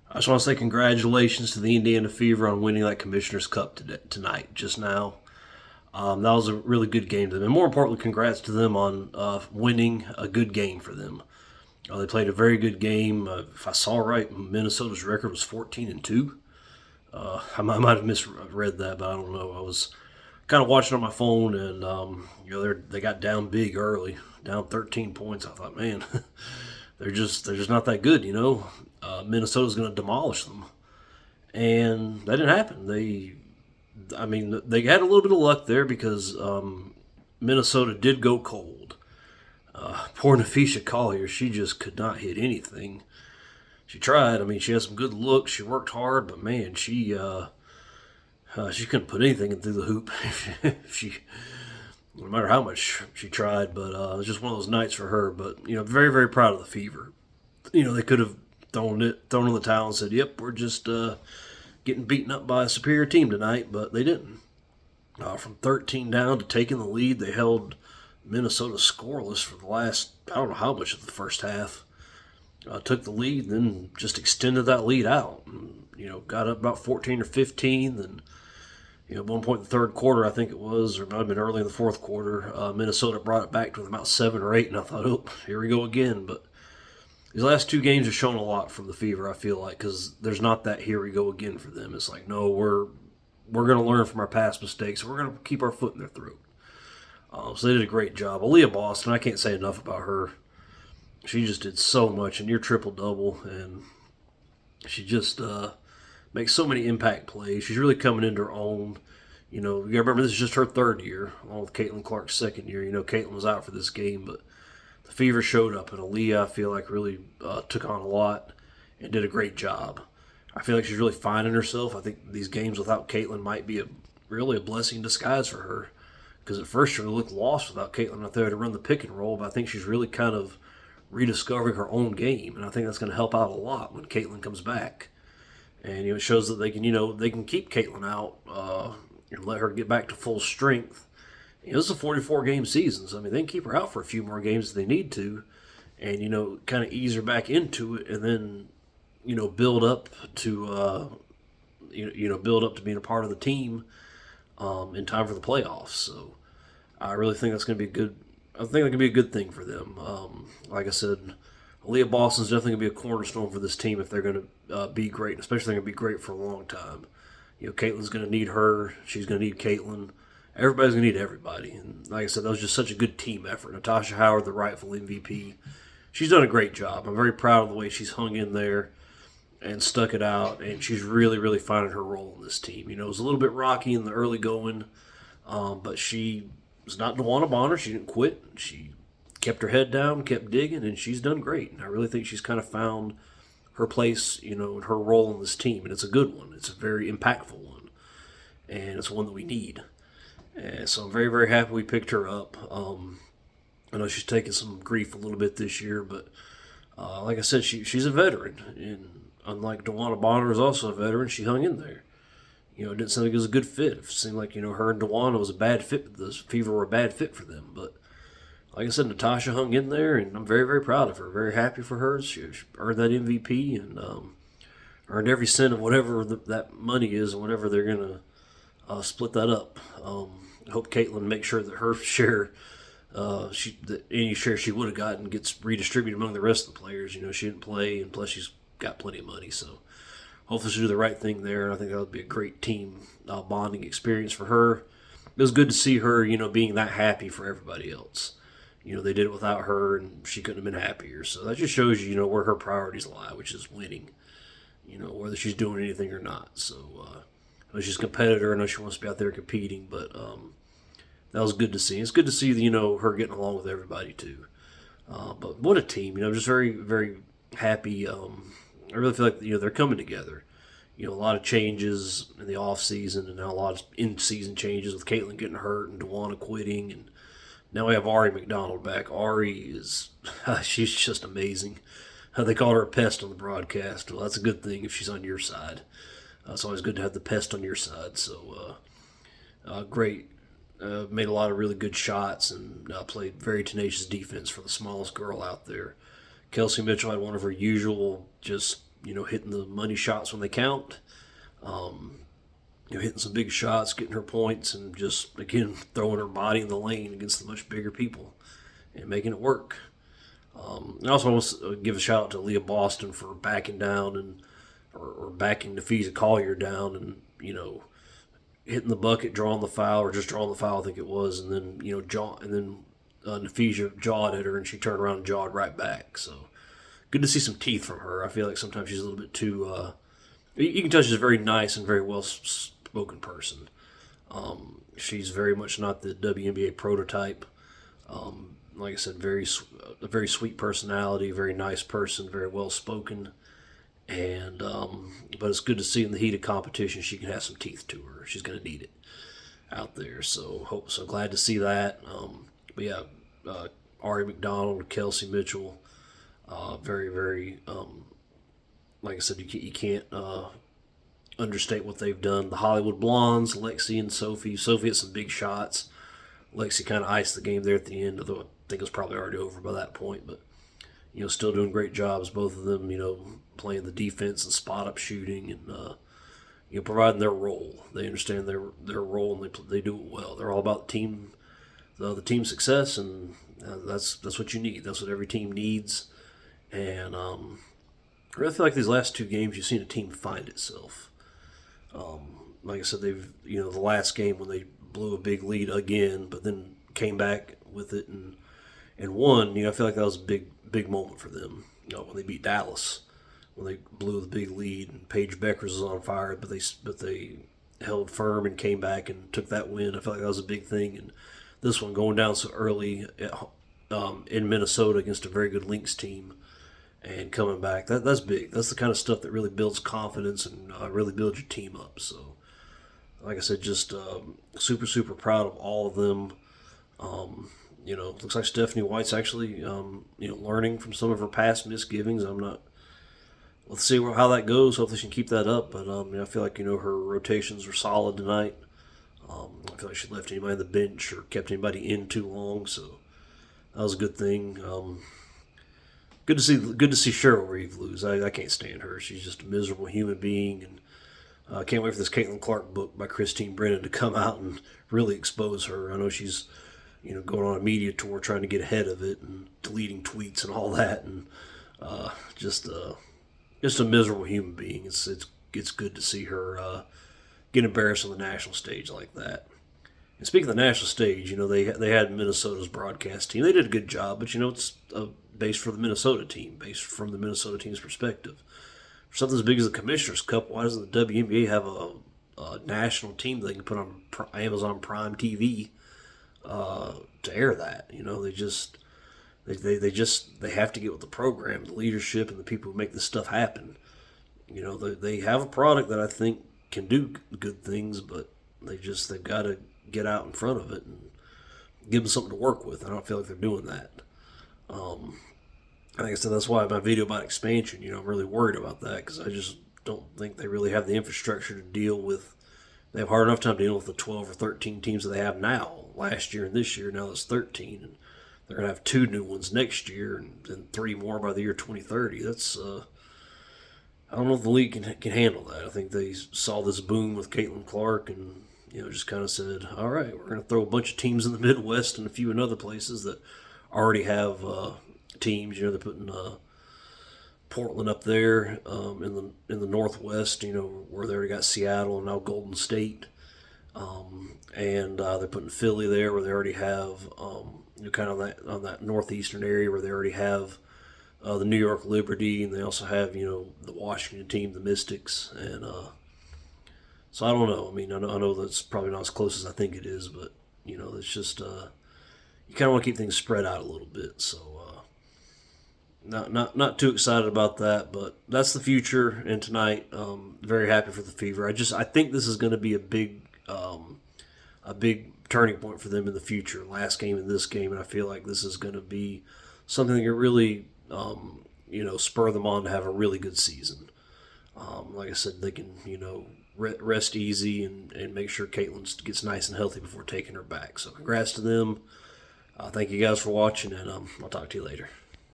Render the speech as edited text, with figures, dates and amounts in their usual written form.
I just want to say congratulations to the Indiana Fever on winning that Commissioner's Cup tonight, just now. That was a really good game to them. And more importantly, congrats to them on winning a good game for them. They played a very good game. If I saw right, Minnesota's record was 14-2. I might have misread that, but I don't know. I was kind of watching on my phone, and they got down big early, down 13 points. I thought, man, they're just not that good. Minnesota's going to demolish them, and that didn't happen. They had a little bit of luck there because Minnesota did go cold. Poor Nafisha Collier, she just could not hit anything. She tried. She had some good looks. She worked hard, but man, she couldn't put anything through the hoop. she, no matter how much she tried, but it was just one of those nights for her. But very very proud of the Fever. They could have thrown in the towel and said, "Yep, we're just getting beaten up by a superior team tonight," but they didn't. From 13 down to taking the lead, they held Minnesota scoreless for the last, I don't know how much of the first half. Took the lead, then just extended that lead out. And, got up about 14 or 15. Then, at one point in the third quarter, I think it was, or it might have been early in the fourth quarter, Minnesota brought it back to about 7 or 8, and I thought, oh, here we go again. But these last two games have shown a lot from the Fever, I feel like, because there's not that here we go again for them. It's like, no, we're going to learn from our past mistakes. We're going to keep our foot in their throat. So they did a great job. Aaliyah Boston, I can't say enough about her. She just did so much, and near triple-double, and she just makes so many impact plays. She's really coming into her own. You got to remember, this is just her third year, along with Caitlin Clark's second year. Caitlin was out for this game, but the Fever showed up, and Aaliyah, I feel like, really took on a lot and did a great job. I feel like she's really finding herself. I think these games without Caitlin might be really a blessing in disguise for her, because at first she looked lost without Caitlin out there to run the pick and roll, but I think she's really kind of rediscovering her own game, and I think that's going to help out a lot when Caitlin comes back. And it shows that they can keep Caitlin out and let her get back to full strength. This is a 44-game season, so they can keep her out for a few more games if they need to, and kind of ease her back into it, and then build up to build up to being a part of the team in time for the playoffs. So I really think that's going to be good. I think that can be a good thing for them. Like I said, Aaliyah Boston's definitely going to be a cornerstone for this team if they're going to be great, especially if they're going to be great for a long time. Caitlin's going to need her. She's going to need Caitlin. Everybody's going to need everybody. And like I said, that was just such a good team effort. Natasha Howard, the rightful MVP, she's done a great job. I'm very proud of the way she's hung in there and stuck it out, and she's really, really finding her role in this team. It was a little bit rocky in the early going, but she was not DeWanna Bonner. She didn't quit. She kept her head down, kept digging, and she's done great. And I really think she's kind of found her place, and her role in this team. And it's a good one. It's a very impactful one. And it's one that we need. And so I'm very, very happy we picked her up. I know she's taken some grief a little bit this year, but like I said, she's a veteran. And unlike DeWanna Bonner is also a veteran, she hung in there. It didn't seem like it was a good fit. It seemed like, her and DeWanna was a bad fit. The Fever were a bad fit for them. But like I said, Natasha hung in there, and I'm very, very proud of her. Very happy for her. She earned that MVP and earned every cent of whatever that money is and whatever they're going to split that up. I hope Caitlin makes sure that her share, any share she would have gotten, gets redistributed among the rest of the players. She didn't play, and plus she's got plenty of money, so hopefully she'll do the right thing there. I think that would be a great team bonding experience for her. It was good to see her, being that happy for everybody else. They did it without her, and she couldn't have been happier. So that just shows you, where her priorities lie, which is winning, whether she's doing anything or not. So I know she's a competitor. I know she wants to be out there competing, but that was good to see. It's good to see, her getting along with everybody, too. But what a team, just very, very happy. I really feel like they're coming together. A lot of changes in the off season, and now a lot of in season changes with Caitlin getting hurt and DeWanna quitting, and now we have Ari McDonald back. Ari is she's just amazing. They call her a pest on the broadcast. Well, that's a good thing if she's on your side. It's always good to have the pest on your side. So great. Made a lot of really good shots and played very tenacious defense for the smallest girl out there. Kelsey Mitchell had one of her usual just hitting the money shots when they count. Hitting some big shots, getting her points, and just, again, throwing her body in the lane against the much bigger people and making it work. I also want to give a shout out to Leah Boston for backing down or backing Nafisa Collier down and, hitting the bucket, drawing the foul, or just drawing the foul, I think it was, and then, Nafisa jawed at her and she turned around and jawed right back. So good to see some teeth from her. I feel like sometimes she's a little bit too, you can tell she's a very nice and very well-spoken person. She's very much not the WNBA prototype. Like I said, a very sweet personality, very nice person, very well-spoken. And but it's good to see in the heat of competition she can have some teeth to her. She's going to need it out there. So glad to see that. But yeah, Ari McDonald, Kelsey Mitchell, very, very, like I said, you can't understate what they've done. The Hollywood Blondes, Lexi and Sophie. Sophie had some big shots. Lexi kind of iced the game there at the end, although I think it was probably already over by that point. But, still doing great jobs, both of them, playing the defense and spot-up shooting and, providing their role. They understand their role, and they do it well. They're all about the team success, and that's what you need. That's what every team needs. And I really feel like these last two games you've seen a team find itself. Like I said, they've the last game when they blew a big lead again, but then came back with it and won. I feel like that was a big moment for them. When they beat Dallas, when they blew the big lead and Paige Beckers was on fire, but they held firm and came back and took that win. I feel like that was a big thing. And this one going down so early in Minnesota against a very good Lynx team and coming back, that's big. That's the kind of stuff that really builds confidence and really builds your team up. So, like I said, just super, super proud of all of them. Looks like Stephanie White's actually, learning from some of her past misgivings. Let's see how that goes. Hopefully she can keep that up. But I feel like, her rotations were solid tonight. I feel like she left anybody on the bench or kept anybody in too long. So that was a good thing. Good to see Cheryl Reeve lose. I can't stand her. She's just a miserable human being, and I can't wait for this Caitlin Clark book by Christine Brennan to come out and really expose her. I know she's going on a media tour trying to get ahead of it and deleting tweets and all that, and just a miserable human being. It's good to see her get embarrassed on the national stage like that. And speaking of the national stage, they had Minnesota's broadcast team. They did a good job, but it's based for the Minnesota team, based from the Minnesota team's perspective. For something as big as the Commissioner's Cup, why doesn't the WNBA have a national team that they can put on Amazon Prime TV to air that? They have to get with the program, the leadership, and the people who make this stuff happen. They have a product that I think can do good things, but they've got to get out in front of it and give them something to work with. I don't feel like they're doing that. Like I said, that's why my video about expansion, I'm really worried about that, because I just don't think they really have the infrastructure to deal with. They have a hard enough time dealing with the 12 or 13 teams that they have now. Last year and this year, now it's 13, and they're going to have 2 new ones next year and 3 more by the year 2030. That's I don't know if the league can handle that. I think they saw this boom with Caitlin Clark and just kind of said, all right, we're going to throw a bunch of teams in the Midwest and a few in other places that already have teams. They're putting Portland up there in the Northwest, where they already got Seattle and now Golden State. And they're putting Philly there where they already have, kind of on that northeastern area where they already have the New York Liberty, and they also have, the Washington team, the Mystics. And so I don't know. I mean, I know that's probably not as close as I think it is, but, it's just, you kind of want to keep things spread out a little bit. So not too excited about that, but that's the future. And tonight, very happy for the Fever. I think this is going to be a big turning point for them in the future. Last game and this game, and I feel like this is going to be something that can really, spur them on to have a really good season. Like I said, they can, rest easy and make sure Caitlin gets nice and healthy before taking her back. So congrats to them. Thank you guys for watching, and I'll talk to you later.